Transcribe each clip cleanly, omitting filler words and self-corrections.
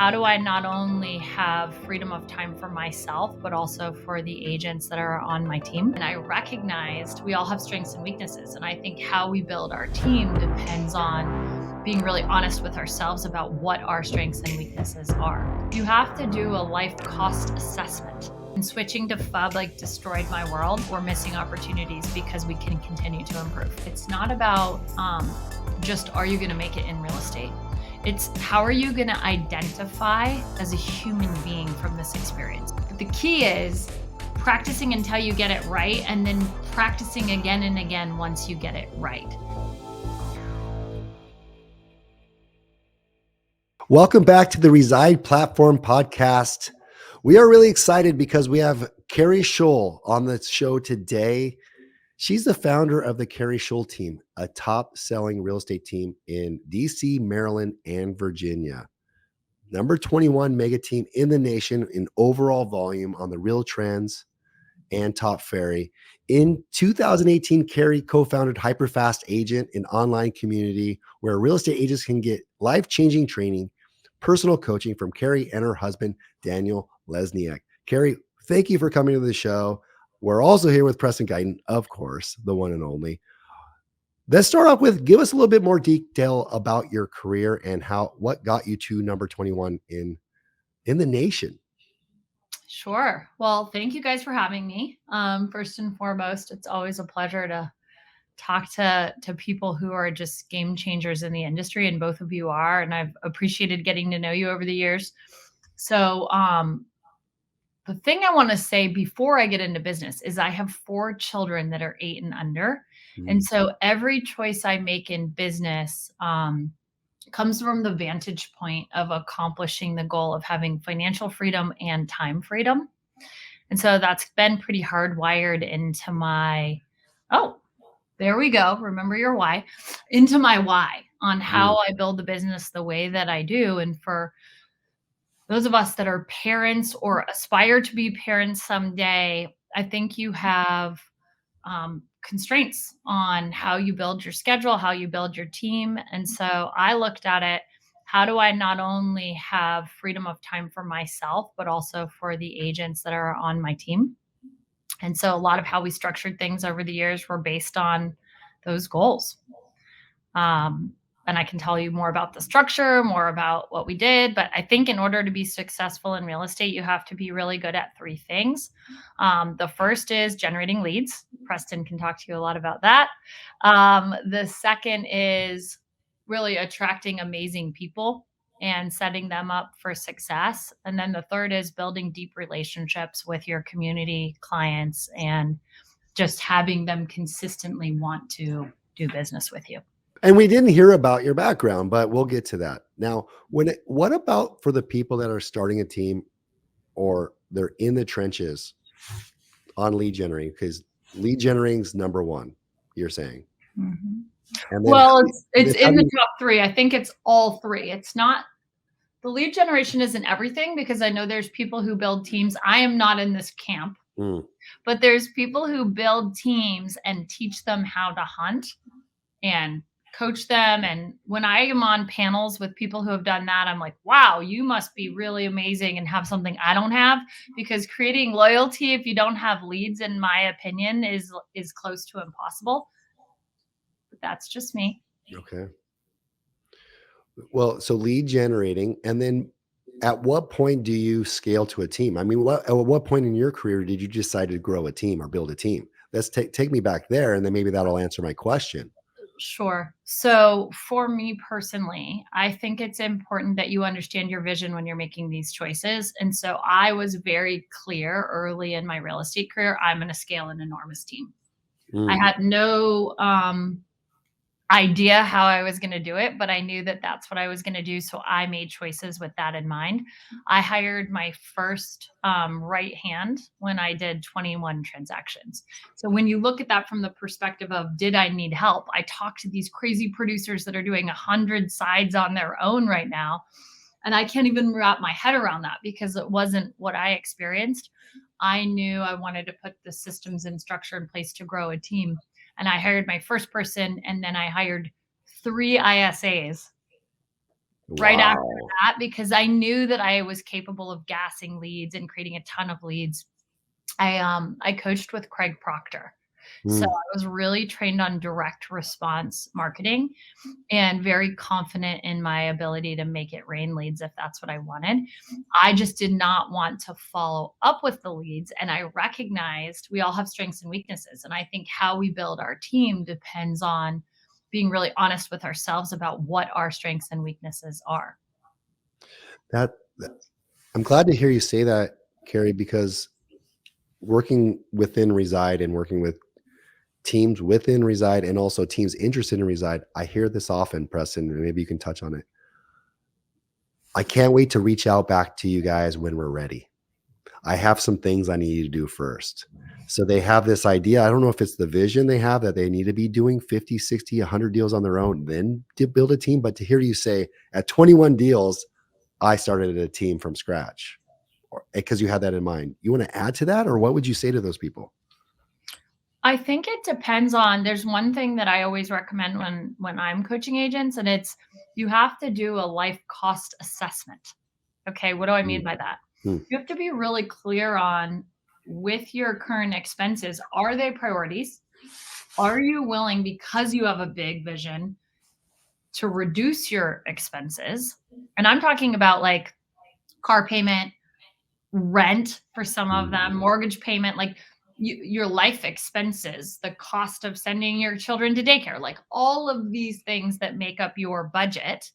how do I not only have freedom of time for myself, but also for the agents that are on my team? And I recognized we all have strengths and weaknesses. And I think how we build our team depends on being really honest with ourselves about what our strengths and weaknesses are. You have to do a life cost assessment. And switching to FUB destroyed my world. We're missing opportunities because we can continue to improve. It's not about just are you going to make it in real estate? It's how are you going to identify as a human being from this experience? But the key is practicing until you get it right, and then practicing again and again once you get it right. Welcome back to the Reside Platform podcast. We are really excited because we have Keri Shull on the show today. She's the founder of the Keri Shull Team, a top-selling real estate team in DC, Maryland, and Virginia. Number 21 mega team in the nation in overall volume on the Real Trends and Top Ferry. In 2018, Keri co-founded HyperFast Agent, an online community where real estate agents can get life-changing training, personal coaching from Keri and her husband, Daniel Lesniak. Keri, thank you for coming to the show. We're also here with Preston Guyton, of course, the one and only. Let's start off with, give us a little bit more detail about your career and what got you to number 21 in the nation. Sure. Well, thank you guys for having me. First and foremost, it's always a pleasure to talk to people who are just game changers in the industry, and both of you are, and I've appreciated getting to know you over the years. So the thing I want to say before I get into business is I have 4 children that are 8 and under. And so every choice I make in business comes from the vantage point of accomplishing the goal of having financial freedom and time freedom. And so that's been pretty hardwired into my, there we go. Remember your why, into my why on how I build the business the way that I do. And for those of us that are parents or aspire to be parents someday, I think you have constraints on how you build your schedule, how you build your team. And so I looked at it, how do I not only have freedom of time for myself, but also for the agents that are on my team? And so a lot of how we structured things over the years were based on those goals. And I can tell you more about the structure, more about what we did. But I think in order to be successful in real estate, you have to be really good at 3 things. The first is generating leads. Preston can talk to you a lot about that. The second is really attracting amazing people and setting them up for success. And then the third is building deep relationships with your community clients and just having them consistently want to do business with you. And we didn't hear about your background, but we'll get to that. Now, what about for the people that are starting a team or they're in the trenches on lead generating? Because lead generating is number 1, you're saying. Mm-hmm. And then well, it's in the top 3. I think it's all 3. It's not, the lead generation isn't everything, because I know there's people who build teams. I am not in this camp, but there's people who build teams and teach them how to hunt and coach them. And when I am on panels with people who have done that, I'm like, wow, you must be really amazing and have something I don't have, because creating loyalty, if you don't have leads, in my opinion, is close to impossible. But that's just me. Okay. Well, so lead generating, and then at what point do you scale to a team? I mean, at what point in your career did you decide to grow a team or build a team? Let's take me back there, and then maybe that'll answer my question. Sure. So for me personally, I think it's important that you understand your vision when you're making these choices. And so I was very clear early in my real estate career, I'm going to scale an enormous team. I had no idea how I was going to do it, but I knew that that's what I was going to do. So I made choices with that in mind. I hired my first right hand when I did 21 transactions. So when you look at that from the perspective of, did I need help? I talked to these crazy producers that are doing 100 sides on their own right now. And I can't even wrap my head around that, because it wasn't what I experienced. I knew I wanted to put the systems and structure in place to grow a team. And I hired my first person, and then I hired 3 ISAs right after Wow. that, because I knew that I was capable of gassing leads and creating a ton of leads. I coached with Craig Proctor. So Mm. I was really trained on direct response marketing and very confident in my ability to make it rain leads if that's what I wanted. I just did not want to follow up with the leads. And I recognized we all have strengths and weaknesses. And I think how we build our team depends on being really honest with ourselves about what our strengths and weaknesses are. That I'm glad to hear you say that, Keri, because working within Reside and working with teams within Reside and also teams interested in Reside, I hear this often, Preston, and maybe you can touch on it. I can't wait to reach out back to you guys when we're ready. I have some things I need you to do first. So they have this idea. I don't know if it's the vision they have that they need to be doing 50, 60, 100 deals on their own, then to build a team. But to hear you say at 21 deals, I started a team from scratch because you had that in mind. You want to add to that, or what would you say to those people? I think it depends on, there's one thing that I always recommend when I'm coaching agents, and it's you have to do a life cost assessment. Okay, what do I mean Mm, by that? mm, You have to be really clear on, with your current expenses, are they priorities? Are you willing, because you have a big vision, to reduce your expenses? And I'm talking about like car payment, rent for some of them, mm. mortgage payment, like your life expenses, the cost of sending your children to daycare, like all of these things that make up your budget.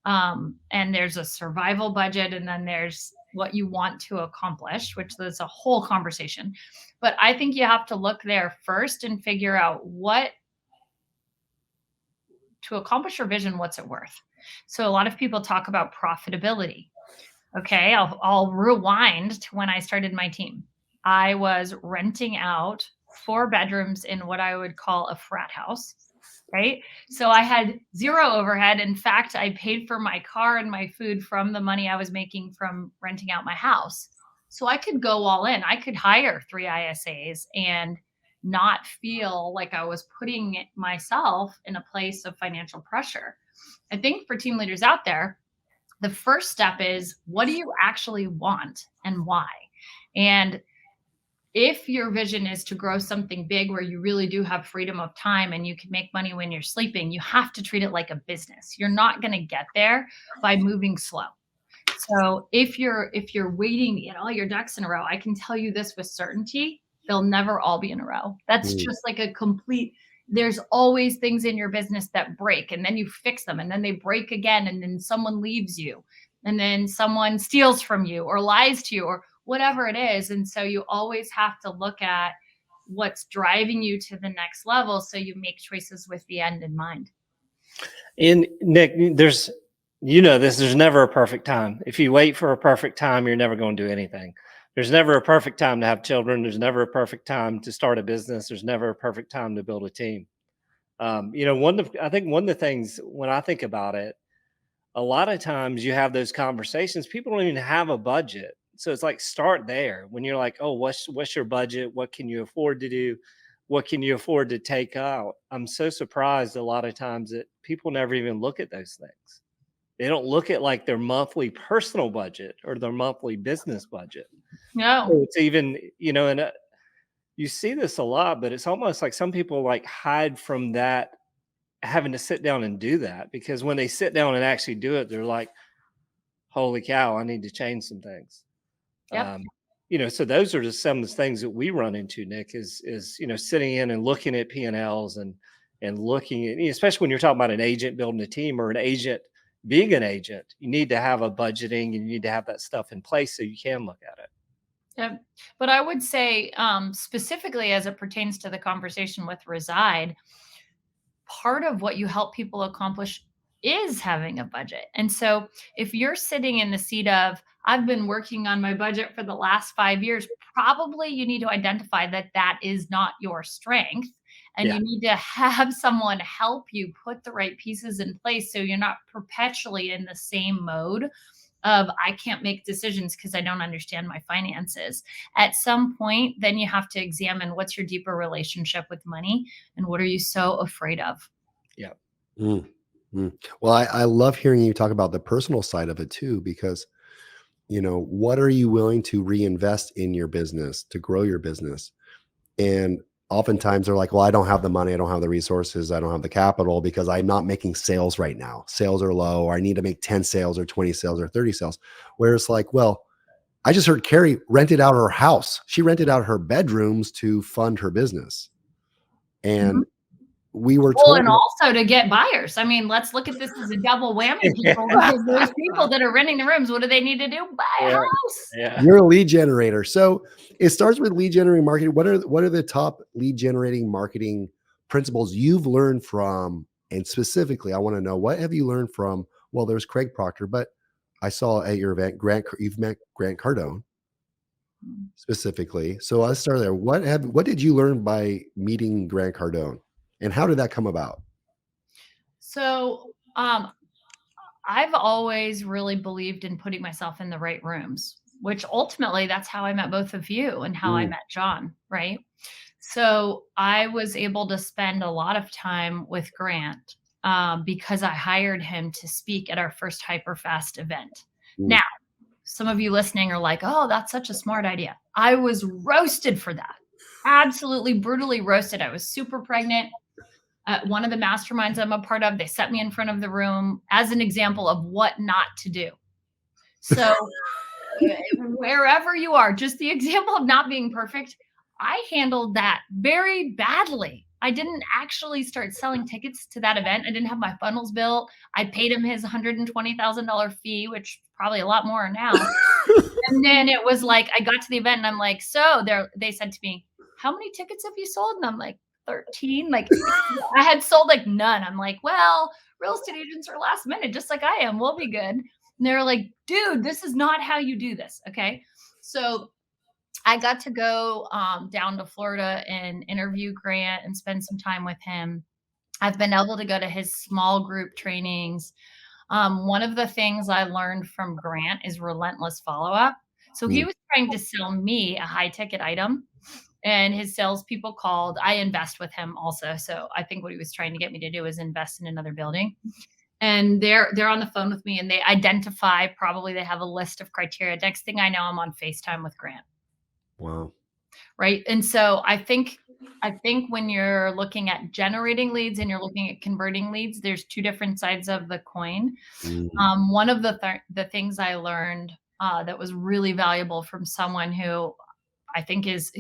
And there's a survival budget, and then there's what you want to accomplish, which is a whole conversation. But I think you have to look there first and figure out what, to accomplish your vision, what's it worth? So a lot of people talk about profitability. Okay, I'll rewind to when I started my team. I was renting out 4 bedrooms in what I would call a frat house, right? So I had 0 overhead. In fact, I paid for my car and my food from the money I was making from renting out my house. So I could go all in. I could hire 3 ISAs and not feel like I was putting myself in a place of financial pressure. I think for team leaders out there, the first step is, what do you actually want and why? And if your vision is to grow something big where you really do have freedom of time and you can make money when you're sleeping, you have to treat it like a business. You're not going to get there by moving slow. So if you're waiting to get all your ducks in a row, I can tell you this with certainty, they'll never all be in a row. That's Mm. just like a complete, there's always things in your business that break, and then you fix them, and then they break again, and then someone leaves you, and then someone steals from you or lies to you or whatever it is. And so you always have to look at what's driving you to the next level, so you make choices with the end in mind. And Nick, there's, there's never a perfect time. If you wait for a perfect time, you're never going to do anything. There's never a perfect time to have children. There's never a perfect time to start a business. There's never a perfect time to build a team. I think one of the things when I think about it, a lot of times you have those conversations, people don't even have a budget. So it's like, start there. When you're like, oh, what's your budget? What can you afford to do? What can you afford to take out? I'm so surprised a lot of times that people never even look at those things. They don't look at like their monthly personal budget or their monthly business budget. No. So it's even, and you see this a lot, but it's almost like some people like hide from that, having to sit down and do that, because when they sit down and actually do it, they're like, holy cow, I need to change some things. Yep. Um, so those are just some of the things that we run into, Nick, is sitting in and looking at P&Ls and looking at, especially when you're talking about an agent building a team or an agent being an agent, you need to have a budgeting and you need to have that stuff in place so you can look at it. Yep. But I would say, specifically as it pertains to the conversation with Reside, part of what you help people accomplish is having a budget. And so if you're sitting in the seat of, I've been working on my budget for the last 5 years, probably you need to identify that that is not your strength. And Yeah. you need to have someone help you put the right pieces in place, so you're not perpetually in the same mode of, I can't make decisions because I don't understand my finances. At some point, then you have to examine, what's your deeper relationship with money and what are you so afraid of? Yeah. Mm. Mm. Well, I love hearing you talk about the personal side of it too, because, what are you willing to reinvest in your business to grow your business? And oftentimes they're like, well, I don't have the money. I don't have the resources. I don't have the capital because I'm not making sales right now. Sales are low, or I need to make 10 sales or 20 sales or 30 sales. Where it's like, well, I just heard Keri rented out her house. She rented out her bedrooms to fund her business. Mhm. And we were Well, told, and also to get buyers. I mean, let's look at this as a double whammy, people, because those people that are renting the rooms, what do they need to do? Buy a Yeah. house. Yeah. you're a lead generator. So it starts with lead generating marketing. What are the top lead generating marketing principles you've learned from? And specifically, I want to know, what have you learned from? Well, there's Craig Proctor, but I saw at your event, you've met Grant Cardone specifically. So let's start there. What did you learn by meeting Grant Cardone, and how did that come about? So, I've always really believed in putting myself in the right rooms, which ultimately that's how I met both of you and how I Mm, met John, right? So I was able to spend a lot of time with Grant because I hired him to speak at our first HyperFast event. mm. Now, some of you listening are like, oh, that's such a smart idea. I was roasted for that. Absolutely brutally roasted. I was super pregnant. One of the masterminds I'm a part of, they set me in front of the room as an example of what not to do. So wherever you are, just the example of not being perfect, I handled that very badly. I didn't actually start selling tickets to that event. I didn't have my funnels built. I paid him his $120,000 fee, which probably a lot more now. And then it was like, I got to the event and I'm like, so they said to me, how many tickets have you sold? And I'm like, 13. Like I had sold like none. I'm like, well, real estate agents are last minute, just like I am. We'll be good. And they're like, dude, this is not how you do this. Okay. So I got to go down to Florida and interview Grant and spend some time with him. I've been able to go to his small group trainings. One of the things I learned from Grant is relentless follow up. So he Mm. was trying to sell me a high ticket item, and his salespeople called. I invest with him also, so I think what he was trying to get me to do is invest in another building. And they're on the phone with me, and they identify. Probably they have a list of criteria. Next thing I know, I'm on FaceTime with Grant. Wow. Right. And so I think when you're looking at generating leads and you're looking at converting leads, there's two different sides of the coin. Mm, One of the things I learned that was really valuable from someone who I think is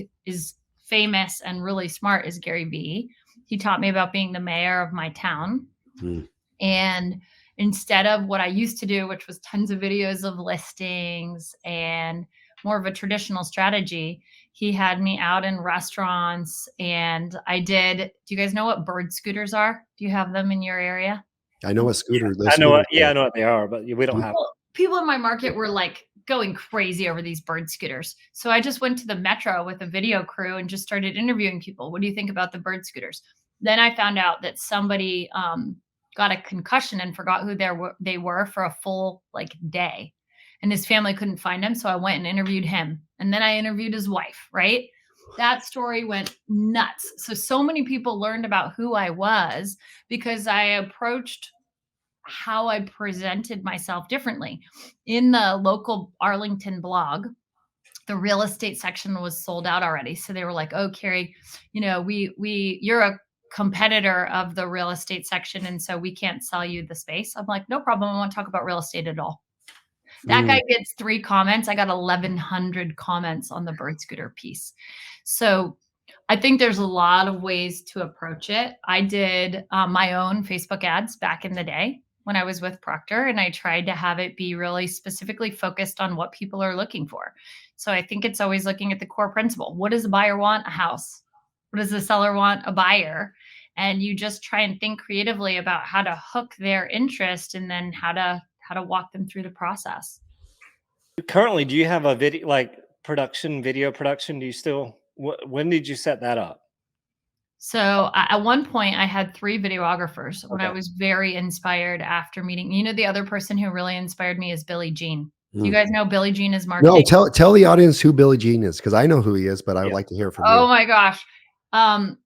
famous and really smart is Gary Vee. He taught me about being the mayor of my town. mm. And instead of what I used to do, which was tons of videos of listings and more of a traditional strategy, he had me out in restaurants and do you guys know what bird scooters are? Do you have them in your area? I know a scooter. Those I know what, scooters yeah, I know what they are, but we don't have. Well, people in my market were like going crazy over these bird scooters. So I just went to the metro with a video crew and just started interviewing people. What do you think about the bird scooters? Then I found out that somebody got a concussion and forgot who they were for a full like day. And his family couldn't find him. So I went and interviewed him. And then I interviewed his wife, right? That story went nuts. So many people learned about who I was because I approached how I presented myself differently. In the local Arlington blog, the real estate section was sold out already. So they were like, "Oh, Keri, you're a competitor of the real estate section, and so we can't sell you the space." I'm like, "No problem. I want to talk about real estate at all." That Mm, guy gets 3 comments. I got 1,100 comments on the bird scooter piece. So I think there's a lot of ways to approach it. I did my own Facebook ads back in the day when I was with Proctor, and I tried to have it be really specifically focused on what people are looking for. So I think it's always looking at the core principle. What does a buyer want? A house. What does the seller want? A buyer. And you just try and think creatively about how to hook their interest and then how to walk them through the process. Currently, do you have a video video production? Do you still? When did you set that up? So at one point, I had 3 videographers when I Okay. was very inspired after meeting. You know, the other person who really inspired me is Billie Jean. Do you mm. guys know Billie Jean is No, marketing? tell the audience who Billie Jean is, because I know who he is, but I would Yeah. like to hear from Oh you. my gosh. I'm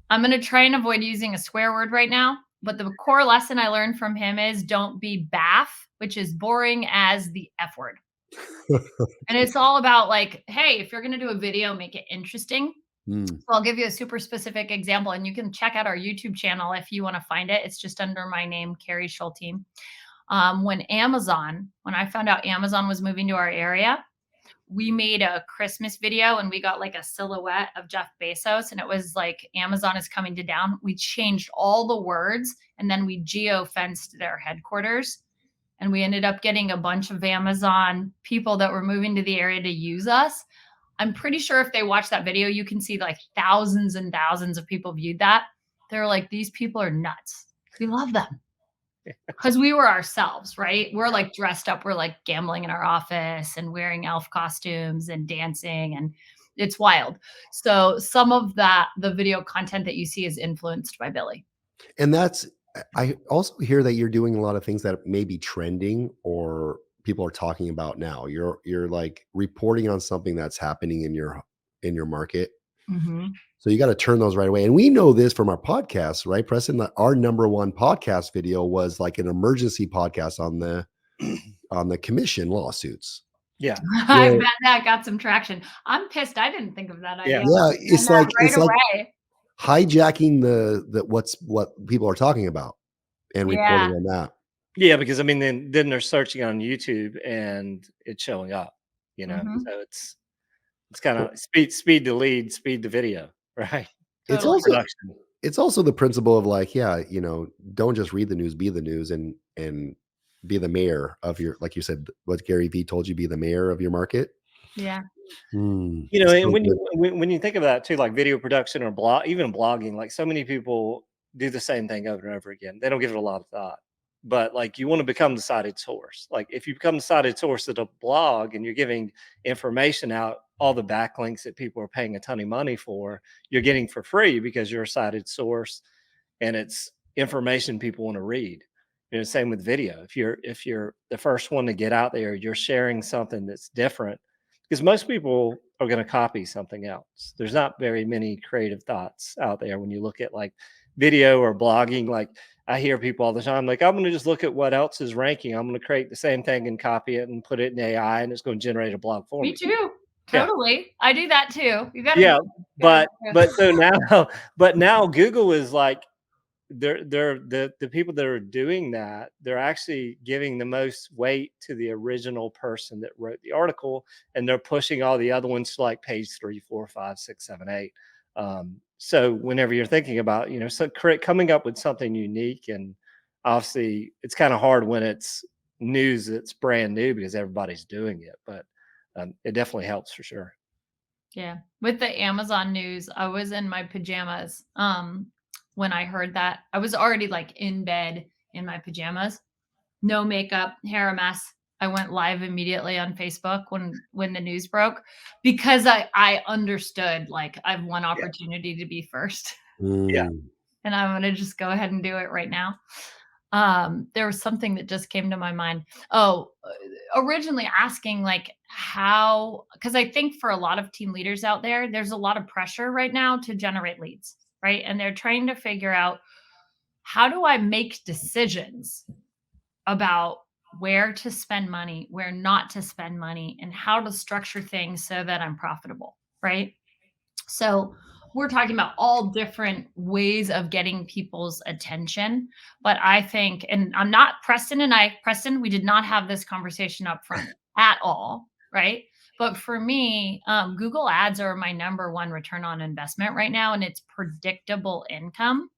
going to try and avoid using a swear word right now. but the core lesson I learned from him is don't be BAF, which is boring as the F word. And it's all about like, hey, if you're going to do a video, make it interesting. Mm. So I'll give you a super specific example, and you can check out our YouTube channel if you want to find it. It's just under my name, Keri Shull Team. When I found out Amazon was moving to our area, we made a Christmas video and we got like a silhouette of Jeff Bezos, and it was like Amazon is coming to town. We changed all the words and then we geo-fenced their headquarters. And we ended up getting a bunch of Amazon people that were moving to the area to use us. I'm pretty sure if they watch that video, you can see like thousands and thousands of people viewed that. They're like, these people are nuts. We love them. Because we were ourselves, right? We're like dressed up. We're like gambling in our office and wearing elf costumes and dancing, and it's wild. So some of the video content that you see is influenced by Billy. And I also hear that you're doing a lot of things that may be trending or people are talking about now. You're like reporting on something that's happening in your market. Mm-hmm. So you got to turn those right away. And we know this from our podcast, right, Preston? That our number one podcast video was like an emergency podcast on the commission lawsuits. Yeah. I bet that got some traction. I'm pissed I didn't think of that idea. Yeah, it's like away. Hijacking what people are talking about and reporting on that. Yeah, because I mean, then they're searching on YouTube and it's showing up, Mm-hmm. So it's kind of speed to lead, speed to video, right? Totally. It's also the principle of like, don't just read the news, be the news, and be the mayor of your, like you said, what Gary Vee told you, be the mayor of your market. Yeah. And when you think of that too, like video production or even blogging, like so many people do the same thing over and over again. They don't give it a lot of thought. But like you want to become the cited source. Like if you become the cited source at a blog and you're giving information out, all the backlinks that people are paying a ton of money for, you're getting for free because you're a cited source and it's information people want to read. Same with video. If you're the first one to get out there, you're sharing something that's different, because most people are going to copy something else. There's not very many creative thoughts out there when you look at like video or blogging. Like I hear people all the time, like, I'm going to just look at what else is ranking. I'm going to create the same thing and copy it and put it in AI and it's going to generate a blog for me. Me too. Totally. Yeah. I do that too. You got but now Google is like, they're the people that are doing that, they're actually giving the most weight to the original person that wrote the article, and they're pushing all the other ones to like page 3, 4, 5, 6, 7, 8. So whenever you're thinking about, coming up with something unique, and obviously it's kind of hard when it's news that's brand new because everybody's doing it, but it definitely helps for sure. Yeah. With the Amazon news, I was in my pajamas. When I heard that, I was already like in bed in my pajamas, no makeup, hair a mess. I went live immediately on Facebook when the news broke, because I understood like I have one opportunity to be first. Yeah. And I'm going to just go ahead and do it right now. There was something that just came to my mind. Originally asking like how, because I think for a lot of team leaders out there, there's a lot of pressure right now to generate leads, right? And they're trying to figure out, how do I make decisions about where to spend money, where not to spend money, and how to structure things so that I'm profitable, right? So we're talking about all different ways of getting people's attention. But I think, and I'm not, Preston, we did not have this conversation up front at all, right? But for me, Google ads are my number one return on investment right now, and it's predictable income.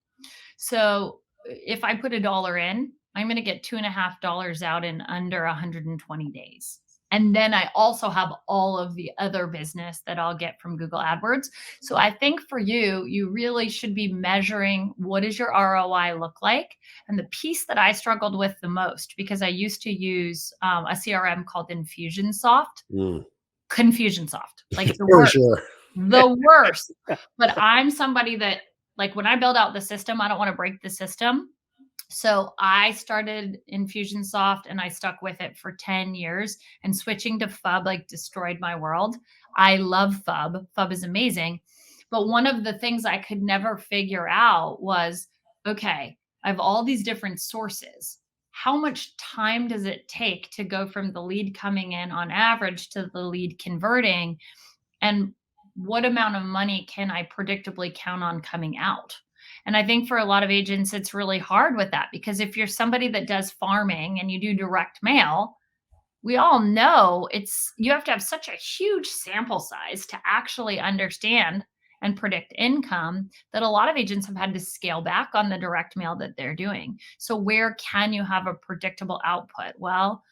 So if I put $1 in, I'm going to get $2.50 out in under 120 days. And then I also have all of the other business that I'll get from Google AdWords. So I think for you, you really should be measuring, what does your ROI look like? And the piece that I struggled with the most, because I used to use a CRM called Infusionsoft. Confusionsoft, like the worst. Sure. The worst. But I'm somebody that, like, when I build out the system, I don't want to break the system. So I started Infusionsoft and I stuck with it for 10 years, and switching to Fub like destroyed my world. I love Fub. Fub is amazing. But one of the things I could never figure out was, okay, I have all these different sources. How much time does it take to go from the lead coming in on average to the lead converting? And what amount of money can I predictably count on coming out? And I think for a lot of agents, it's really hard with that, because if you're somebody that does farming and you do direct mail, we all know you have to have such a huge sample size to actually understand and predict income, that a lot of agents have had to scale back on the direct mail that they're doing. So where can you have a predictable output? Well,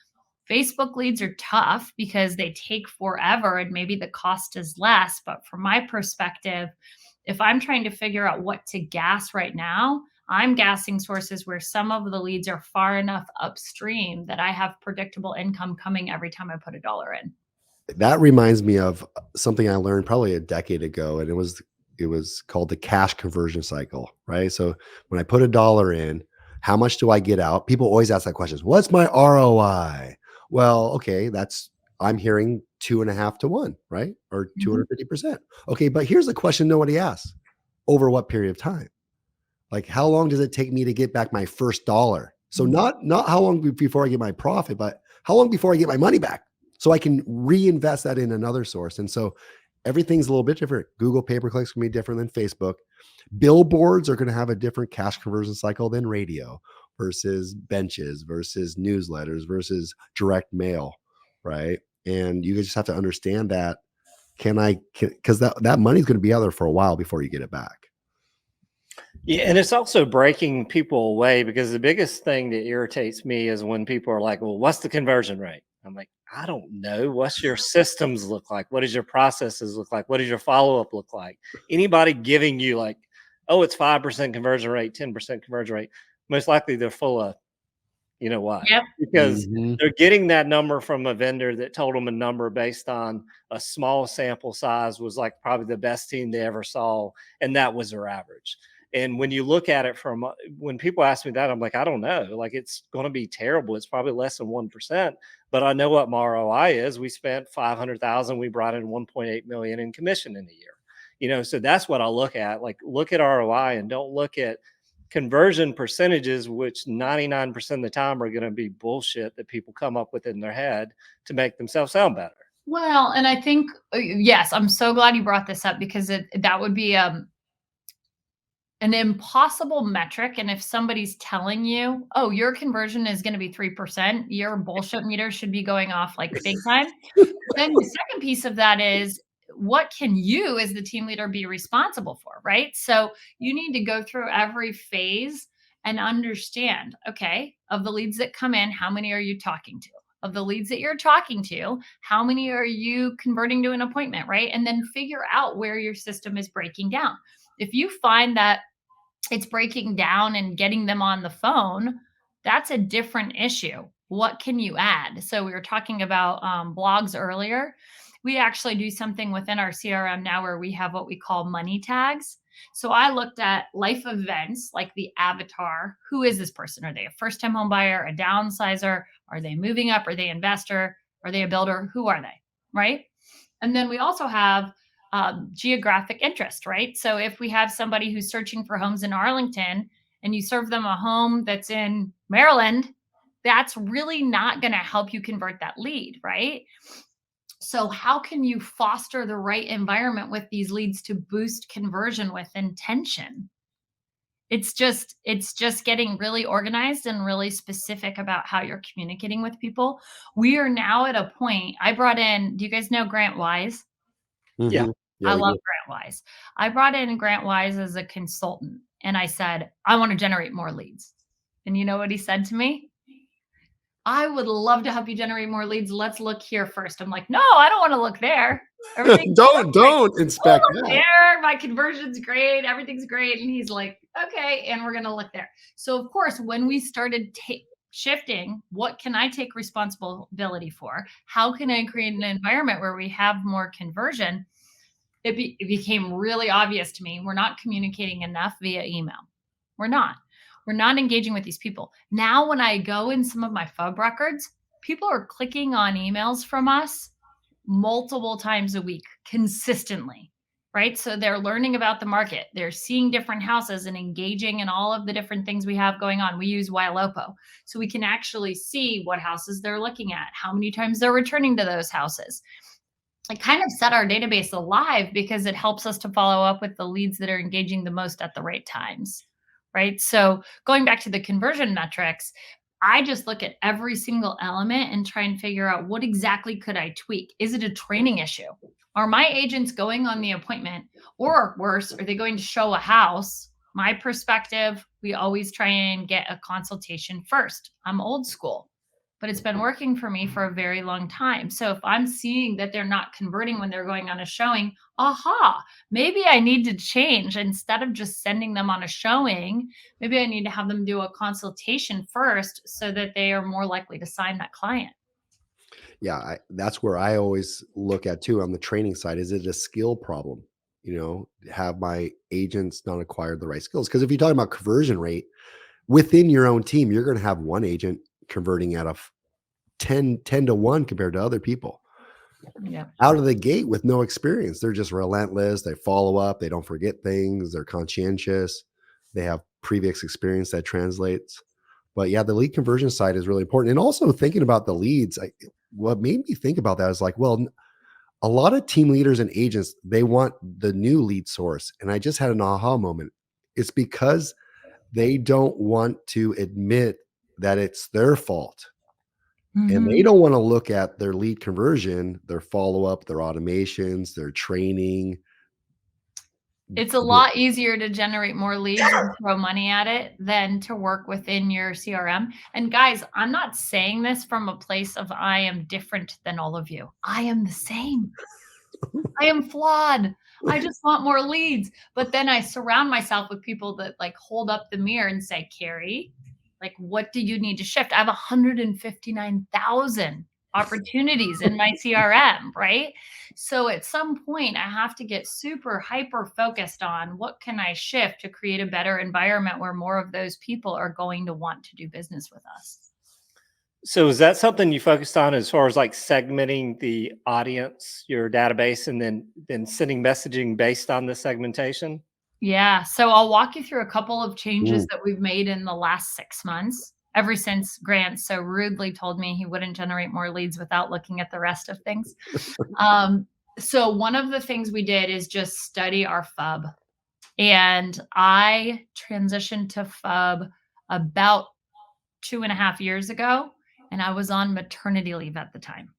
Facebook leads are tough because they take forever and maybe the cost is less. But from my perspective, if I'm trying to figure out what to gas right now, I'm gassing sources where some of the leads are far enough upstream that I have predictable income coming every time I put a dollar in. That reminds me of something I learned probably a decade ago, and it was called the cash conversion cycle, right? So when I put a dollar in, how much do I get out? People always ask that question. What's my ROI? Well, okay, I'm hearing 2.5 to 1, right? Or 250%. Okay, but here's the question nobody asks. Over what period of time? Like, how long does it take me to get back my first dollar? So not how long before I get my profit, but how long before I get my money back, so I can reinvest that in another source. And so everything's a little bit different. Google pay-per-clicks can be different than Facebook. Billboards are going to have a different cash conversion cycle than radio versus benches versus newsletters versus direct mail, right? And you just have to understand that because that money's going to be out there for a while before you get it back. Yeah, and it's also breaking people away, because the biggest thing that irritates me is when people are like, well, what's the conversion rate? I'm like, I don't know. What's your systems look like? What does your processes look like? What does your follow-up look like? Anybody giving you like, oh, it's 5% conversion rate, 10% conversion rate, most likely they're full of, you know what? Yep. Because they're getting that number from a vendor that told them a number based on a small sample size, was like probably the best team they ever saw, and that was their average. And when you look at it from, when people ask me that, I'm like, I don't know. Like, it's going to be terrible. It's probably less than 1%, but I know what my ROI is. We spent 500,000. We brought in 1.8 million in commission in a year, so that's what I look at. Like, look at ROI and don't look at conversion percentages, which 99% of the time are going to be bullshit that people come up with in their head to make themselves sound better. Well, and I think, yes, I'm so glad you brought this up, because that would be an impossible metric. And if somebody's telling you, oh, your conversion is going to be 3%, your bullshit meter should be going off like big time. Then the second piece of that is, what can you as the team leader be responsible for, right? So you need to go through every phase and understand, okay, of the leads that come in, how many are you talking to? Of the leads that you're talking to, how many are you converting to an appointment, right? And then figure out where your system is breaking down. If you find that it's breaking down and getting them on the phone, that's a different issue. What can you add? So we were talking about blogs earlier. We actually do something within our CRM now where we have what we call money tags. So I looked at life events like the avatar. Who is this person? Are they a first-time home buyer, a downsizer? Are they moving up? Are they an investor? Are they a builder? Who are they? Right? And then we also have geographic interest, right? So if we have somebody who's searching for homes in Arlington and you serve them a home that's in Maryland, that's really not going to help you convert that lead, right? So how can you foster the right environment with these leads to boost conversion with intention? It's just getting really organized and really specific about how you're communicating with people. We are now at a point. I brought in, do you guys know Grant Wise? Yeah. I love Grant Wise. I brought in Grant Wise as a consultant, and I said, I want to generate more leads. And you know what he said to me? I would love to help you generate more leads. Let's look here first. I'm like, no, I don't want to look there. Don't inspect that. There. My conversion's great. Everything's great. And he's like, okay. And we're going to look there. So of course, when we started shifting, what can I take responsibility for? How can I create an environment where we have more conversion? It became really obvious to me. We're not communicating enough via email. We're not engaging with these people. Now, when I go in some of my FUB records, people are clicking on emails from us multiple times a week consistently. right? So they're learning about the market. They're seeing different houses and engaging in all of the different things we have going on. We use Ylopo. So we can actually see what houses they're looking at, how many times they're returning to those houses. It kind of set our database alive because it helps us to follow up with the leads that are engaging the most at the right times, right? So going back to the conversion metrics, I just look at every single element and try and figure out what exactly could I tweak. Is it a training issue? Are my agents going on the appointment, or worse, are they going to show a house? My perspective, we always try and get a consultation first. I'm old school, but it's been working for me for a very long time. So if I'm seeing that they're not converting when they're going on a showing, aha, maybe I need to change. Instead of just sending them on a showing, maybe I need to have them do a consultation first so that they are more likely to sign that client. Yeah, that's where I always look at too on the training side. Is it a skill problem? Have my agents not acquired the right skills? Because if you're talking about conversion rate within your own team, you're going to have one agent converting at a 10 to 1 compared to other people Yeah. out of the gate with no experience. They're just relentless. They follow up. They don't forget things. They're conscientious. They have previous experience that translates. But yeah, the lead conversion side is really important. And also thinking about the leads, what made me think about that is like, well, a lot of team leaders and agents, they want the new lead source. And I just had an aha moment. It's because they don't want to admit that it's their fault. And they Mhm. don't want to look at their lead conversion, their follow-up, their automations, their training. It's a The lot easier to generate more leads and throw money at it than to work within your CRM. And guys, I'm not saying this from a place of I am different than all of you. I am the same. I am flawed. I just want more leads. But then I surround myself with people that like hold up the mirror and say, Keri, like, what do you need to shift? I have 159,000 opportunities in my CRM, right? So at some point, I have to get super hyper focused on what can I shift to create a better environment where more of those people are going to want to do business with us. So is that something you focused on as far as like segmenting the audience, your database, and then sending messaging based on the segmentation? Yeah. So I'll walk you through a couple of changes Mm, that we've made in the last 6 months, ever since Grant so rudely told me he wouldn't generate more leads without looking at the rest of things. Um, so one of the things we did is just study our FUB. And I transitioned to FUB about 2.5 years ago, and I was on maternity leave at the time.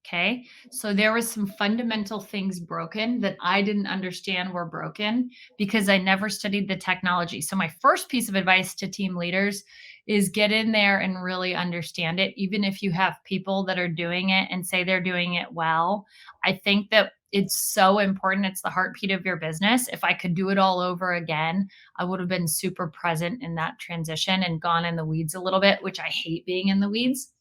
Okay. So there was some fundamental things broken that I didn't understand were broken because I never studied the technology. So my first piece of advice to team leaders is get in there and really understand it. Even if you have people that are doing it and say they're doing it well, I think that it's so important. It's the heartbeat of your business. If I could do it all over again, I would have been super present in that transition and gone in the weeds a little bit, which I hate being in the weeds.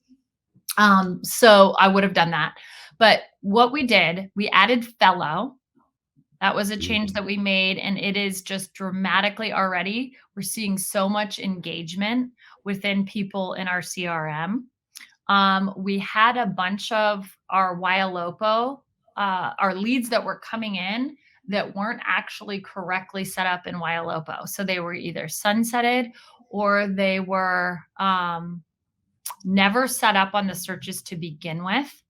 So I would have done that. But what we did, we added fellow. That was a change mm, that we made, and it is just dramatically already. We're seeing so much engagement within people in our CRM. We had a bunch of our Ylopo, our leads that were coming in that weren't actually correctly set up in Ylopo. So they were either sunsetted or they were never set up on the searches to begin with.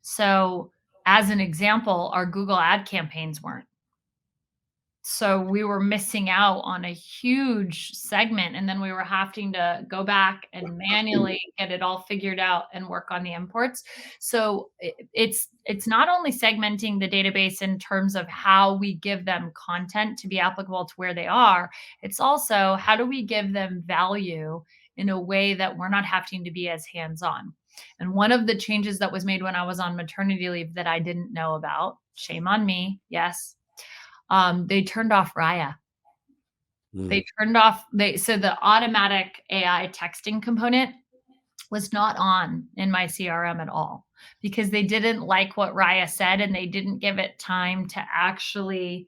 So, as an example, our Google ad campaigns weren't. So we were missing out on a huge segment, and then we were having to go back and manually get it all figured out and work on the imports. So it's not only segmenting the database in terms of how we give them content to be applicable to where they are, it's also how do we give them value in a way that we're not having to be as hands-on. And one of the changes that was made when I was on maternity leave that I didn't know about, shame on me, yes, they turned off Raya. mm. They turned off so the automatic AI texting component was not on in my CRM at all because they didn't like what Raya said and they didn't give it time to actually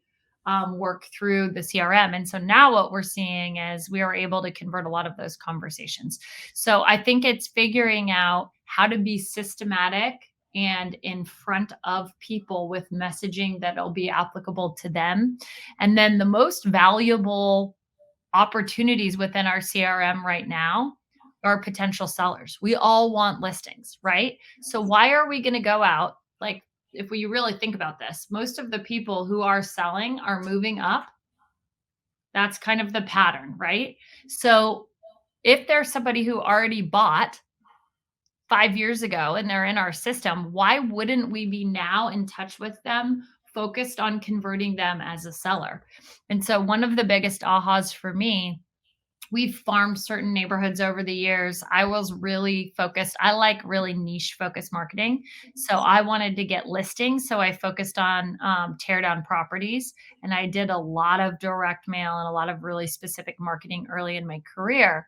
work through the CRM. And so now what we're seeing is we are able to convert a lot of those conversations. So I think it's figuring out how to be systematic and in front of people with messaging that'll be applicable to them. And then the most valuable opportunities within our CRM right now are potential sellers. We all want listings, right? So why are we going to go out? Like, if we really think about this, most of the people who are selling are moving up. That's kind of the pattern, right? So if there's somebody who already bought 5 years ago and they're in our system, why wouldn't we be now in touch with them, focused on converting them as a seller? And so one of the biggest ahas for me, we've farmed certain neighborhoods over the years. I was really focused. I like really niche focused marketing. So I wanted to get listings. So I focused on tear down properties. And I did a lot of direct mail and a lot of really specific marketing early in my career.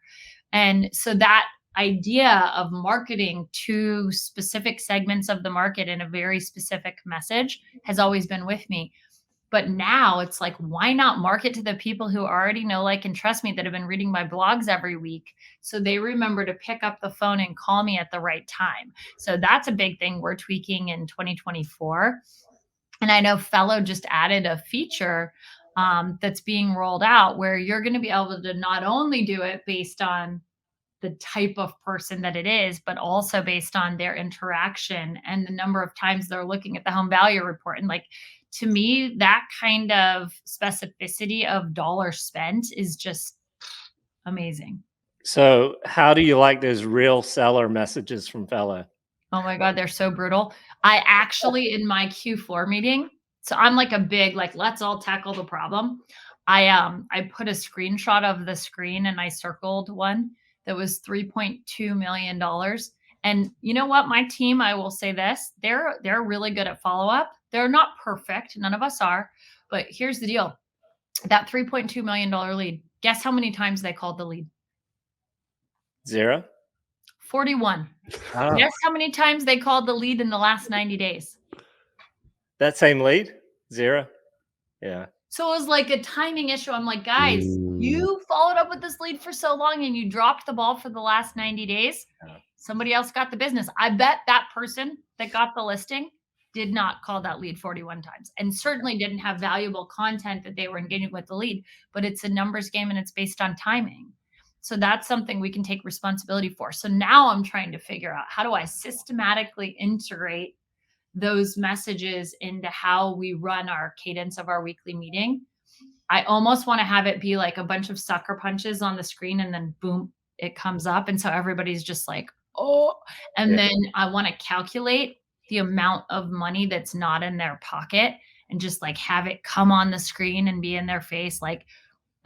And so that idea of marketing to specific segments of the market in a very specific message has always been with me. But now it's like, why not market to the people who already know, like, and trust me, that have been reading my blogs every week, so they remember to pick up the phone and call me at the right time. So that's a big thing we're tweaking in 2024. And I know Fellow just added a feature that's being rolled out where you're going to be able to not only do it based on the type of person that it is, but also based on their interaction and the number of times they're looking at the home value report. And like, to me, that kind of specificity of dollar spent is just amazing. So how do you like those real seller messages from Fellow? Oh my God, they're so brutal. I actually, in my Q4 meeting, so I'm like a big, like, let's all tackle the problem. I put a screenshot of the screen and I circled one that was $3.2 million. And you know what? My team, I will say this, they're really good at follow-up. They're not perfect, none of us are, but here's the deal. That $3.2 million lead, guess how many times they called the lead? 0. 41. Oh, Guess how many times they called the lead in the last 90 days? that same lead? 0. Yeah. So it was like a timing issue. I'm like, guys, Mm. you followed up with this lead for so long and you dropped the ball for the last 90 days. Yeah. Somebody else got the business. I bet that person that got the listing did not call that lead 41 times and certainly didn't have valuable content that they were engaging with the lead, but it's a numbers game and it's based on timing. So that's something we can take responsibility for. So now I'm trying to figure out, how do I systematically integrate those messages into how we run our cadence of our weekly meeting? I almost want to have it be like a bunch of sucker punches on the screen and then boom, it comes up. And so everybody's just like, oh, and Yeah. then I want to calculate the amount of money that's not in their pocket and just like have it come on the screen and be in their face, like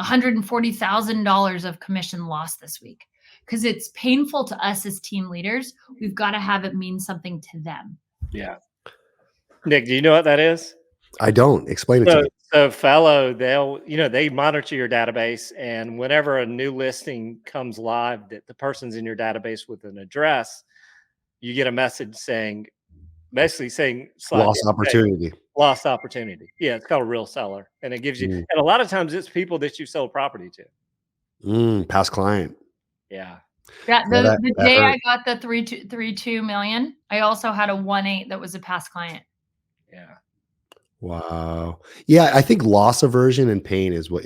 $140,000 of commission lost this week. Because it's painful to us as team leaders. We've got to have it mean something to them. Yeah. Nick, do you know what that is? I don't. Explain it to me. So Fellow, they monitor your database, and whenever a new listing comes live that the person's in your database with an address, you get a message basically saying Lost opportunity. Lost opportunity. Yeah, it's called a real seller. And it gives you, and a lot of times it's people that you sold property to. Past client. Yeah. Yeah, the day I got the 3.2 million, I also had a 1.8 that was a past client. Yeah. Wow. Yeah, I think loss aversion and pain is what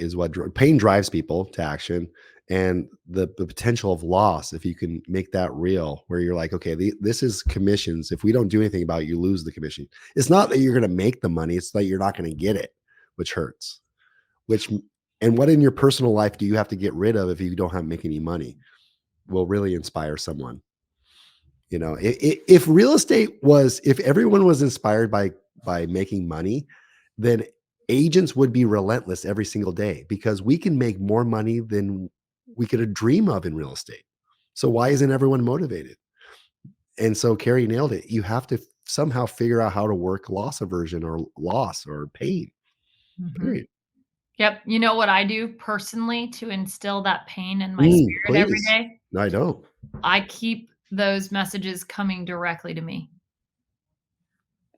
pain drives people to action, and the potential of loss, if you can make that real, where you're like, okay, this is commissions. If we don't do anything about it, you lose the commission. It's not that you're going to make the money; it's that you're not going to get it, which hurts. And what in your personal life do you have to get rid of if you don't have make any money? Will really inspire someone. You know, if real estate was, if everyone was inspired by making money, then agents would be relentless every single day, because we can make more money than we could dream of in real estate. So why isn't everyone motivated? And so Keri nailed it. You have to somehow figure out how to work loss aversion or loss or pain. Period. Yep. You know what I do personally to instill that pain in my spirit every day? I don't. I keep those messages coming directly to me.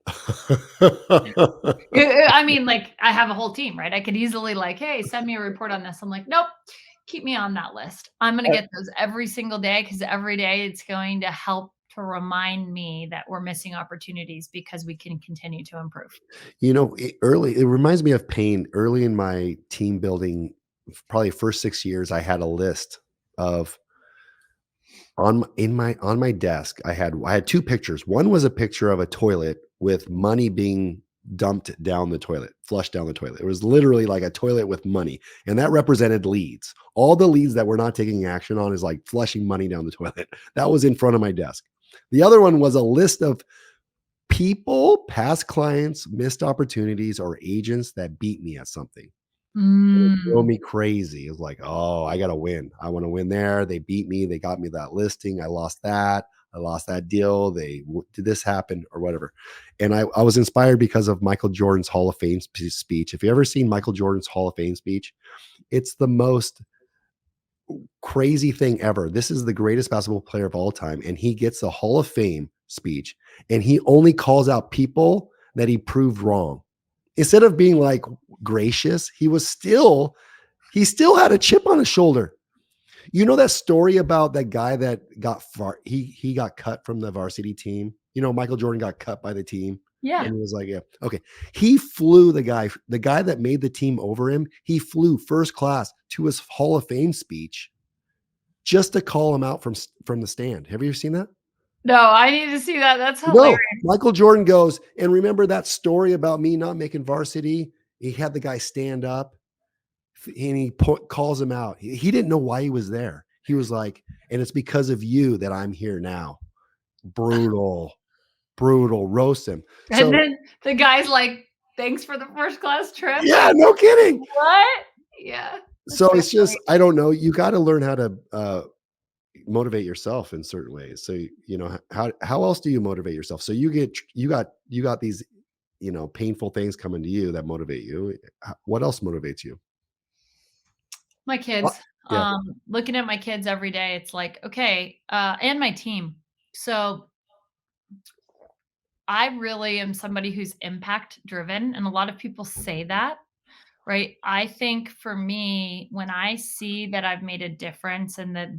I mean, like, I have a whole team, right? I could easily like, hey, send me a report on this. I'm like, nope, keep me on that list. I'm going to get those every single day, because every day it's going to help to remind me that we're missing opportunities because we can continue to improve. It reminds me of pain. Early in my team building, probably first 6 years, I had a list of on my desk. I had two pictures. One was a picture of a toilet with money being dumped down the toilet, flushed down the toilet. It was literally like a toilet with money, and that represented leads. All the leads that we're not taking action on is like flushing money down the toilet. That was in front of my desk. The other one was a list of people, past clients, missed opportunities, or agents that beat me at something. It drove Mm. me crazy. It was like, oh, I got to win. I want to win there. They beat me. They got me that listing. I lost that. I lost that deal. Did this happen or whatever. And I was inspired because of Michael Jordan's Hall of Fame speech. If you ever seen Michael Jordan's Hall of Fame speech, it's the most crazy thing ever. This is the greatest basketball player of all time. And he gets the Hall of Fame speech and he only calls out people that he proved wrong. Instead of being like gracious, he still had a chip on his shoulder. You know that story about that guy that he got cut from the varsity team? Michael Jordan got cut by the team. Yeah. And he was like, yeah, okay. He flew the guy that made the team over him. He flew first class to his Hall of Fame speech just to call him out from the stand. Have you ever seen that? No, I need to see that. That's No, hilarious. Michael Jordan goes, and remember that story about me not making varsity? He had the guy stand up and he calls him out. He didn't know why he was there. He was like, and it's because of you that I'm here now. Brutal, roast him. And then the guy's like, thanks for the first class trip. Yeah, no kidding. What? Yeah. So it's just, I don't know. You got to learn how to motivate yourself in certain ways. So, how else do you motivate yourself? So you got these, painful things coming to you that motivate you. What else motivates you? My kids. Yeah. Looking at my kids every day, it's like, okay, and my team. So I really am somebody who's impact driven, and a lot of people say that, right? I think for me, when I see that I've made a difference and that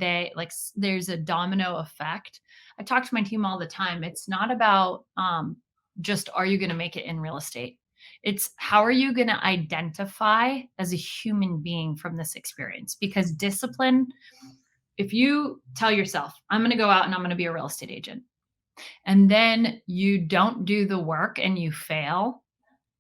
there's a domino effect, I talk to my team all the time. It's not about just are you going to make it in real estate? It's how are you going to identify as a human being from this experience? Because discipline, if you tell yourself, I'm going to go out and I'm going to be a real estate agent, and then you don't do the work and you fail,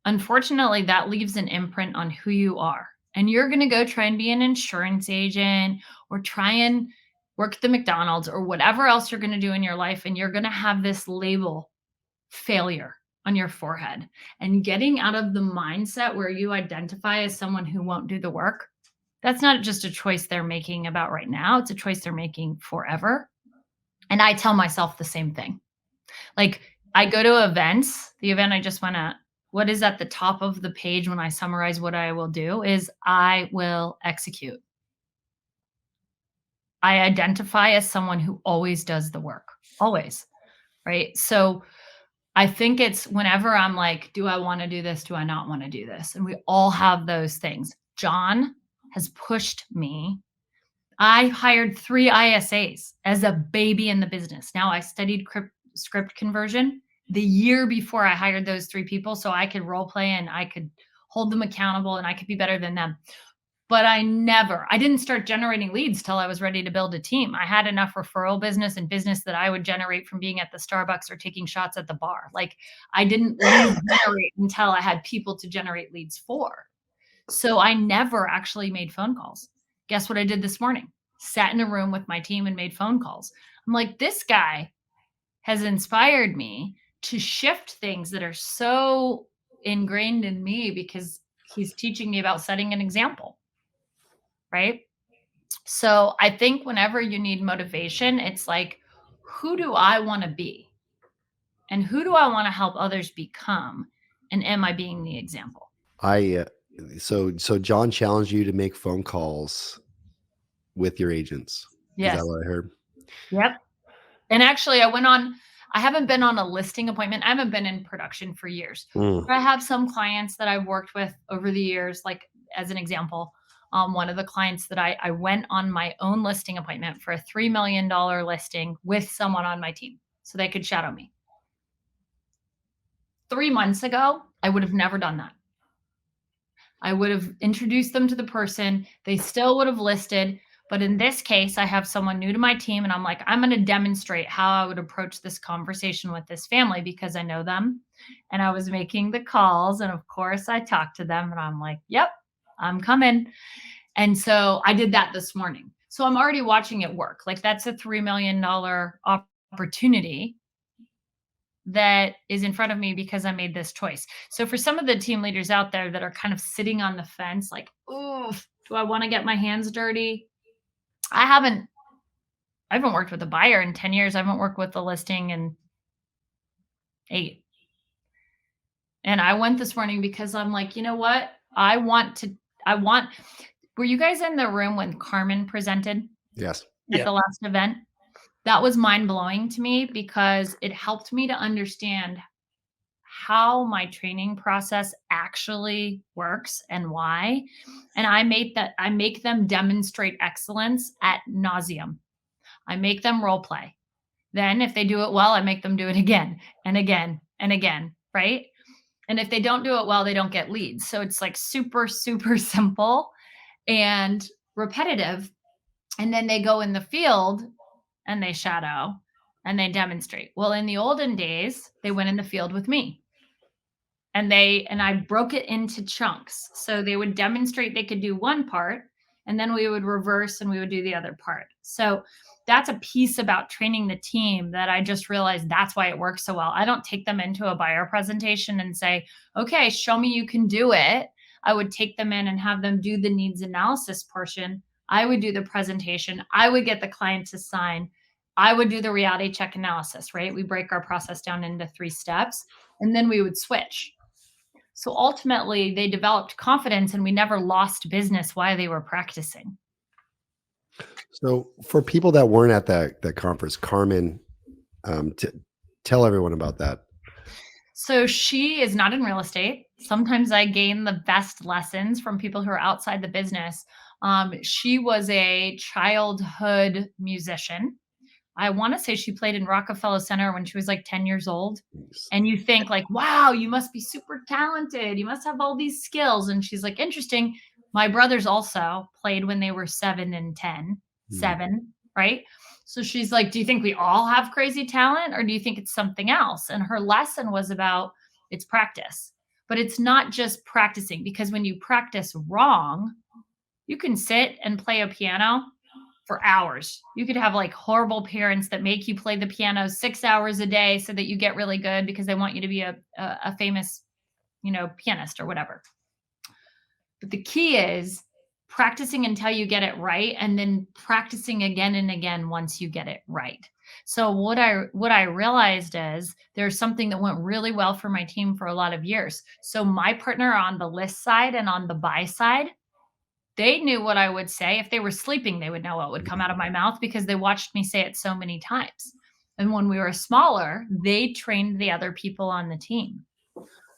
unfortunately, that leaves an imprint on who you are. And you're going to go try and be an insurance agent or try and work at the McDonald's or whatever else you're going to do in your life. And you're going to have this label, failure, on your forehead. And getting out of the mindset where you identify as someone who won't do the work, that's not just a choice they're making about right now. It's a choice they're making forever. And I tell myself the same thing. Like, I go to events. The event I just went at, what is at the top of the page when I summarize what I will do is I will execute. I identify as someone who always does the work, always, right? So I think it's whenever I'm like, do I want to do this? Do I not want to do this? And we all have those things. John has pushed me. I hired 3 ISAs as a baby in the business. Now I studied script conversion the year before I hired those 3 people so I could role play and I could hold them accountable and I could be better than them. But I didn't start generating leads till I was ready to build a team. I had enough referral business and business that I would generate from being at the Starbucks or taking shots at the bar. Like, I didn't generate until I had people to generate leads for. So I never actually made phone calls. Guess what I did this morning? Sat in a room with my team and made phone calls. I'm like, this guy has inspired me to shift things that are so ingrained in me because he's teaching me about setting an example, right? So I think whenever you need motivation, it's like, who do I want to be? And who do I want to help others become? And am I being the example? So John challenged you to make phone calls with your agents. Yes. Is that what I heard? Yep. And actually, I haven't been on a listing appointment. I haven't been in production for years. But I have some clients that I've worked with over the years, like as an example, one of the clients that I went on my own listing appointment for a $3 million listing with someone on my team. so they could shadow me. 3 months ago, I would have never done that. I would have introduced them to the person. They still would have listed. But in this case, I have someone new to my team, and I'm like, I'm going to demonstrate how I would approach this conversation with this family because I know them. And I was making the calls. And of course, I talked to them and I'm like, yep, I'm coming. And so I did that this morning. So I'm already watching it work. Like, that's a $3 million opportunity that is in front of me because I made this choice. So for some of the team leaders out there that are kind of sitting on the fence, like, oh, do I want to get my hands dirty? I haven't worked with a buyer in 10 years. I haven't worked with the listing in 8. And I went this morning because I'm like, you know what? Were you guys in the room when Carmen presented Yes. at the last event? That was mind blowing to me because it helped me to understand how my training process actually works and why. And I make them demonstrate excellence at nauseum. I make them role play. Then if they do it well, I make them do it again and again and again, right? And if they don't do it well, they don't get leads. So it's like super, super simple and repetitive. And then they go in the field and they shadow and they demonstrate. Well, in the olden days, they went in the field with me. And I broke it into chunks. So they would demonstrate they could do one part, and then we would reverse and we would do the other part. So that's a piece about training the team that I just realized that's why it works so well. I don't take them into a buyer presentation and say, okay, show me you can do it. I would take them in and have them do the needs analysis portion. I would do the presentation. I would get the client to sign. I would do the reality check analysis, right? We break our process down into 3 steps, and then we would switch. So ultimately, they developed confidence and we never lost business while they were practicing. So for people that weren't at that conference, Carmen, tell everyone about that. So she is not in real estate. Sometimes I gain the best lessons from people who are outside the business. She was a childhood musician. I want to say she played in Rockefeller Center when she was like 10 years old. And you think like, wow, you must be super talented. You must have all these skills. And she's like, interesting. My brothers also played when they were 7 and 10, 7, right? So she's like, do you think we all have crazy talent or do you think it's something else? And her lesson was about it's practice, but it's not just practicing, because when you practice wrong, you can sit and play a piano for hours. You could have like horrible parents that make you play the piano 6 hours a day so that you get really good because they want you to be a famous, pianist or whatever. But the key is practicing until you get it right, and then practicing again and again once you get it right. So what I realized is there's something that went really well for my team for a lot of years. So my partner on the list side and on the buy side, they knew what I would say. If they were sleeping, they would know what would come out of my mouth because they watched me say it so many times. And when we were smaller, they trained the other people on the team.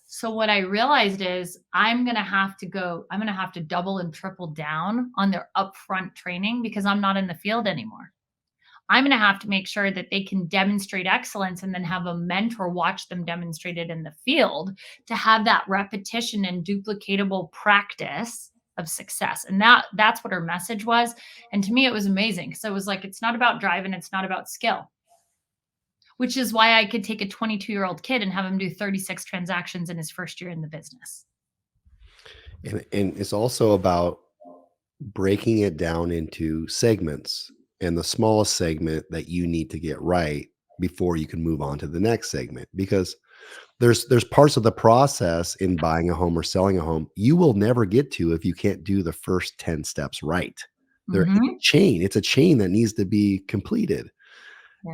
So what I realized is I'm going to have to double and triple down on their upfront training because I'm not in the field anymore. I'm going to have to make sure that they can demonstrate excellence and then have a mentor watch them demonstrate it in the field to have that repetition and duplicatable practice of success. And that's what her message was. And to me, it was amazing. So it was like, it's not about drive and it's not about skill, which is why I could take a 22-year-old kid and have him do 36 transactions in his first year in the business. And it's also about breaking it down into segments, and the smallest segment that you need to get right before you can move on to the next segment, because there's parts of the process in buying a home or selling a home you will never get to if you can't do the first 10 steps right. It's a chain that needs to be completed.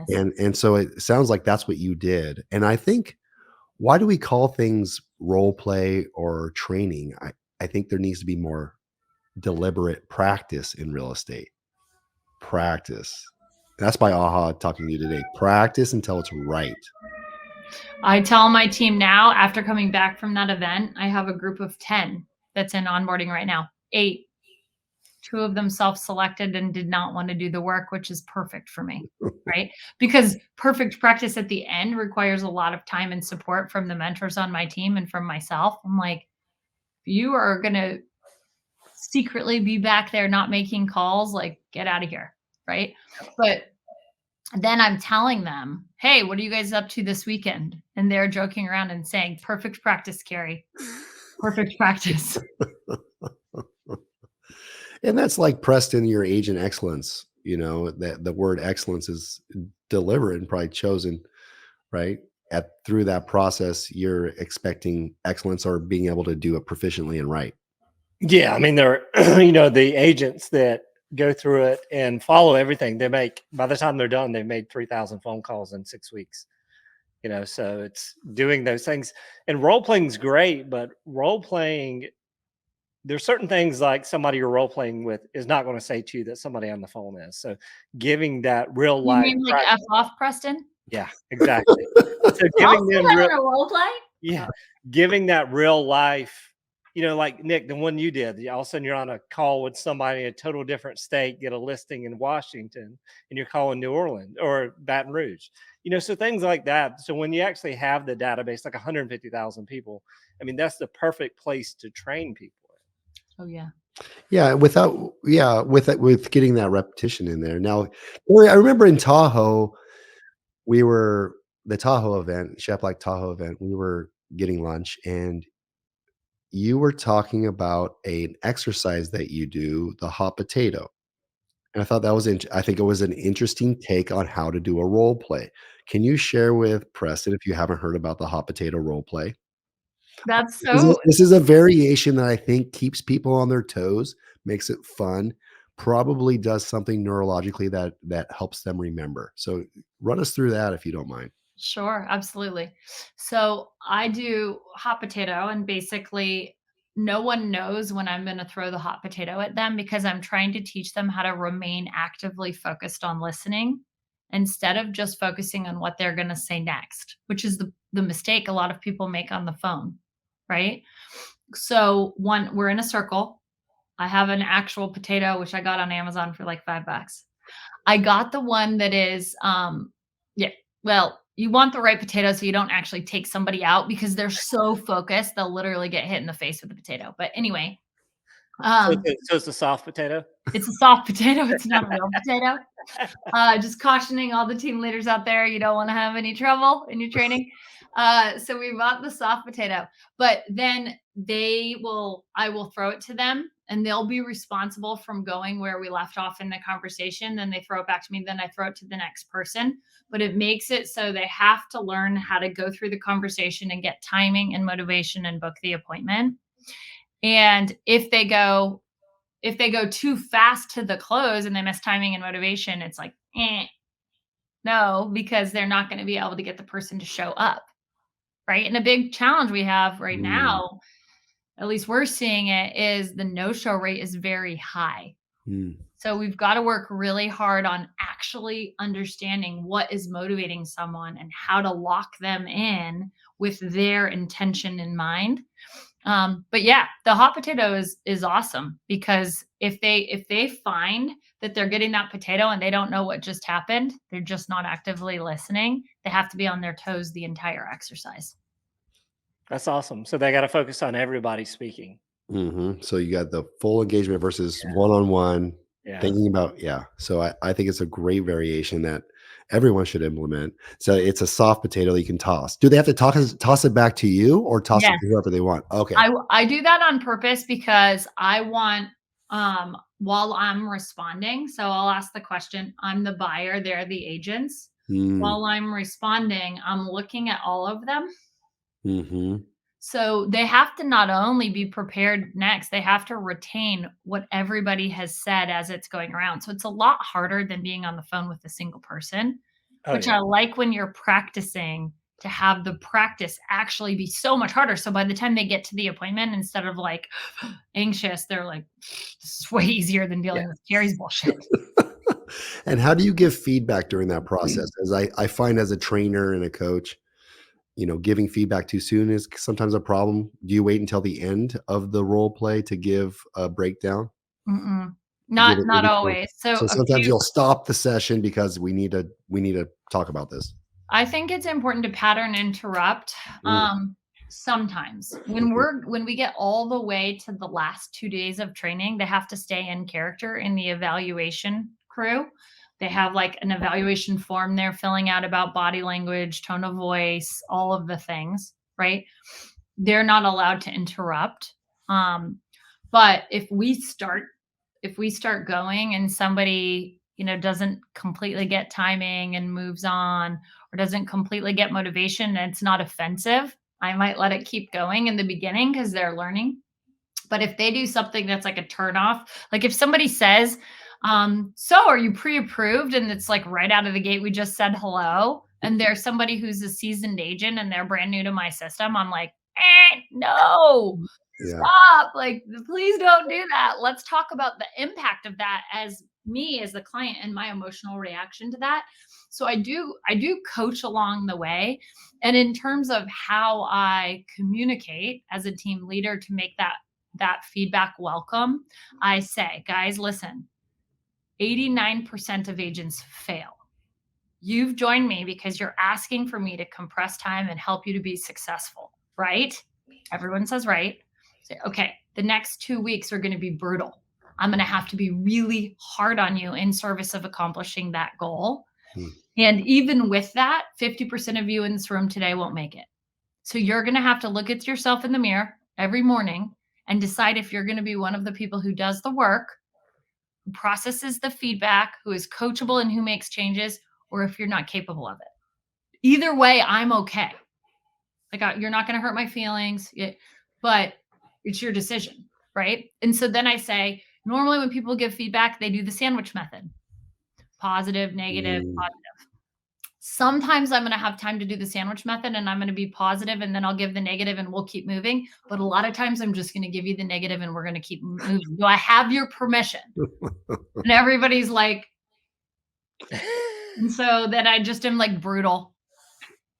Yes. And so it sounds like that's what you did. And I think, why do we call things role play or training? I think there needs to be more deliberate practice in real estate. Practice. That's my aha talking to you today. Practice until it's right. I tell my team now, after coming back from that event, I have a group of 10 that's in onboarding right now. 8. 2 of them self-selected and did not want to do the work, which is perfect for me, right? Because perfect practice at the end requires a lot of time and support from the mentors on my team and from myself. I'm like, you are going to secretly be back there not making calls, like get out of here, right? But then I'm telling them, hey, what are you guys up to this weekend? And they're joking around and saying, perfect practice, Keri. Perfect practice. And that's like Preston, your agent excellence. You know, that the word excellence is deliberate and probably chosen, right? At through that process, you're expecting excellence or being able to do it proficiently and right. Yeah, I mean, they're the agents that go through it and follow everything. They make, by the time they're done, they've made 3,000 phone calls in 6 weeks. So it's doing those things. And role playing is great, but role playing, there's certain things like somebody you're role playing with is not going to say to you that somebody on the phone is. So giving that real You life, mean like F off, Preston? yeah, exactly. So I'll giving say them that real, in a role play. yeah, giving that real life, like Nick, the one you did, all of a sudden you're on a call with somebody in a total different state, get a listing in Washington, and you're calling New Orleans or Baton Rouge, so things like that. So when you actually have the database, like 150,000 people, I mean, that's the perfect place to train people. Oh yeah. Yeah, with getting that repetition in there. Now, Corey, I remember in Tahoe, we were the Tahoe event, Chef Like Tahoe event. We were getting lunch, and you were talking about an exercise that you do, the hot potato. And I thought that was I think it was an interesting take on how to do a role play. Can you share with Preston if you haven't heard about the hot potato role play? That's This is so this is a variation that I think keeps people on their toes, makes it fun, probably does something neurologically that helps them remember. So run us through that if you don't mind. Sure, absolutely. So I do hot potato, and basically, no one knows when I'm going to throw the hot potato at them because I'm trying to teach them how to remain actively focused on listening instead of just focusing on what they're going to say next, which is the mistake a lot of people make on the phone, right? So, we're in a circle. I have an actual potato, which I got on Amazon for like $5. I got the one that is, yeah, well, you want the right potato so you don't actually take somebody out because they're so focused, they'll literally get hit in the face with the potato. But anyway, So um, it's a soft potato. it's a soft potato. It's not a real potato. Just cautioning all the team leaders out there, you don't want to have any trouble in your training. So we bought the soft potato, but then I will throw it to them and they'll be responsible from going where we left off in the conversation. Then they throw it back to me. Then I throw it to the next person, but it makes it so they have to learn how to go through the conversation and get timing and motivation and book the appointment. And if they go too fast to the close and they miss timing and motivation, it's like, no, because they're not going to be able to get the person to show up. Right. And a big challenge we have right Mm, now, at least we're seeing it, is the no-show rate is very high. mm, So we've got to work really hard on actually understanding what is motivating someone and how to lock them in with their intention in mind. But yeah, the hot potato is awesome because if they find that they're getting that potato and they don't know what just happened, they're just not actively listening. They have to be on their toes the entire exercise. That's awesome. So they got to focus on everybody speaking. mhm. So you got the full engagement versus one-on-one, Yeah. thinking about yeah. So I think it's a great variation that everyone should implement. So it's a soft potato you can toss. Do they have to toss it back to you or toss it Yes. to whoever they want? Okay. I do that on purpose because I want, while I'm responding, so I'll ask the question, I'm the buyer, they're the agents. Mm, While I'm responding, I'm looking at all of them. mhm. So they have to not only be prepared next, they have to retain what everybody has said as it's going around. So it's a lot harder than being on the phone with a single person, Oh which yeah. I like when you're practicing to have the practice actually be so much harder. So by the time they get to the appointment, instead of like anxious, they're like, this is way easier than Yeah. dealing with Keri's bullshit. And how do you give feedback during that process? As I find as a trainer and a coach, giving feedback too soon is sometimes a problem. Do you wait until the end of the role play to give a breakdown? Mm-mm. Not get it always. So so a sometimes few you'll stop the session because we need to talk about this. I think it's important to pattern interrupt. Mm, Sometimes mhm. when we get all the way to the last 2 days of training, they have to stay in character in the evaluation crew. They have like an evaluation form they're filling out about body language, tone of voice, all of the things, right? They're not allowed to interrupt. Um, but if we start going and somebody, doesn't completely get timing and moves on or doesn't completely get motivation and it's not offensive, I might let it keep going in the beginning because they're learning. But if they do something that's like a turn off, like if somebody says, so are you pre-approved? And it's like right out of the gate, we just said hello. And there's somebody who's a seasoned agent and they're brand new to my system. I'm like, no, Yeah. stop. Like, please don't do that. Let's talk about the impact of that as me as the client and my emotional reaction to that. So I do coach along the way. And in terms of how I communicate as a team leader to make that feedback welcome, I say, guys, listen, 89% of agents fail. You've joined me because you're asking for me to compress time and help you to be successful, right? Everyone says right. Say, okay, the next 2 weeks are going to be brutal. I'm going to have to be really hard on you in service of accomplishing that goal. Hmm. And even with that, 50% of you in this room today won't make it. So you're going to have to look at yourself in the mirror every morning and decide if you're going to be one of the people who does the work, who processes the feedback, who is coachable and who makes changes, or if you're not capable of it. Either way, I'm okay. Like, you're not going to hurt my feelings, but it's your decision, right? And so then I say, normally when people give feedback, they do the sandwich method: positive, negative, Mm. positive. Sometimes I'm going to have time to do the sandwich method and I'm going to be positive and then I'll give the negative and we'll keep moving. But a lot of times I'm just going to give you the negative and we're going to keep moving. Do I have your permission? And everybody's like, and so then I just am like brutal.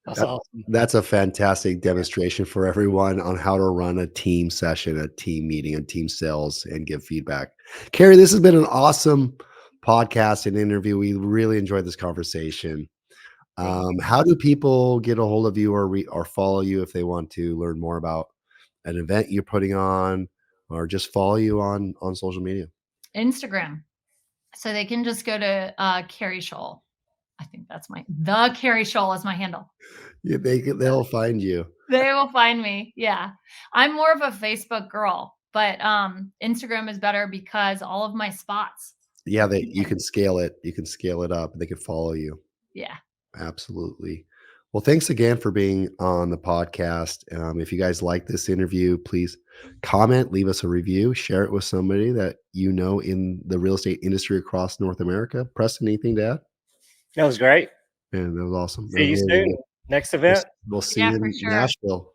That's That- awesome. That's a fantastic demonstration for everyone on how to run a team session, a team meeting, a team sales, and give feedback. Keri, this has been an awesome podcast and interview. We really enjoyed this conversation. How do people get a hold of you or follow you if they want to learn more about an event you're putting on, or just follow you on social media? Instagram. So they can just go to Keri Shull. I think that's the Keri Shull is my handle. Yeah, they'll find you. They will find me. Yeah. I'm more of a Facebook girl, but Instagram is better because all of my spots. Yeah, you can scale it. You can scale it up. They can follow you. Yeah. Absolutely. Well, thanks again for being on the podcast. If you guys like this interview, please comment, leave us a review, share it with somebody that you know in the real estate industry across North America. Preston, anything to add? That was great. Man, that was awesome. That See was you really, really soon. good. Next event. We'll see Yeah, you for in sure. Nashville.